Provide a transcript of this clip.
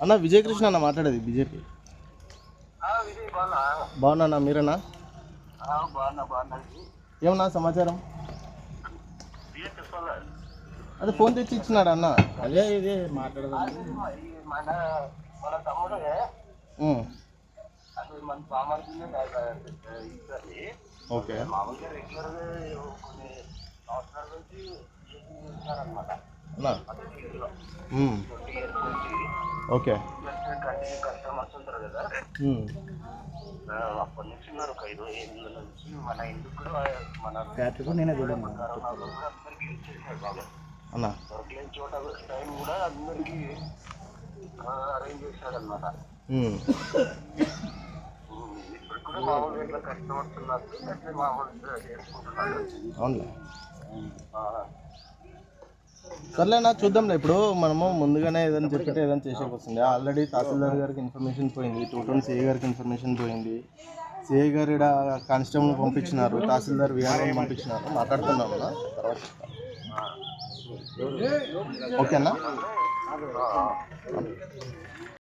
అన్న విజయకృష్ణ అన్న మాట్లాడేది బీజేపీ. బాగున్నా మీరేనా? ఏమన్నా సమాచారం? అదే ఫోన్ తెచ్చి ఇచ్చినాడు అన్న. అదే ఇది మాట్లాడదాం. ఓకే ఓకే కస్టమర్స్ ఉంటారు కదా, అప్పటి నుంచి ఉన్నారు. ఒక 20 ఏళ్ళ నుంచి మన ఇంటికి కూడా మన నేనే కరోనాలో కూడా అందరికి యూజ్ చేశాడు బాగా అన్న. దొరకలేని చోట టైం కూడా అందరికి అరేంజ్ చేశాడనమాట. ఇప్పుడు కూడా మామూలుగా ఇట్లా కస్టమర్స్ ఉన్నారు, అట్లే మామూలుగా చేసుకుంటున్నాడు. అవునులే, సర్లేనా చూద్దాంలే. ఇప్పుడు మనము ముందుగానే ఏదైనా చెప్పితే ఏదైనా చేసేకి వస్తుంది. ఆల్రెడీ తహసీల్దార్ గారికి ఇన్ఫర్మేషన్ పోయింది, 220 సిఐ గారికి ఇన్ఫర్మేషన్ పోయింది. సిఐ గారు ఇక్కడ కానిస్టేబుల్ పంపించినారు, తహసీల్దార్ విఆర్ఓ పంపించినారు. మాట్లాడుతున్నాము తర్వాత. ఓకేనా?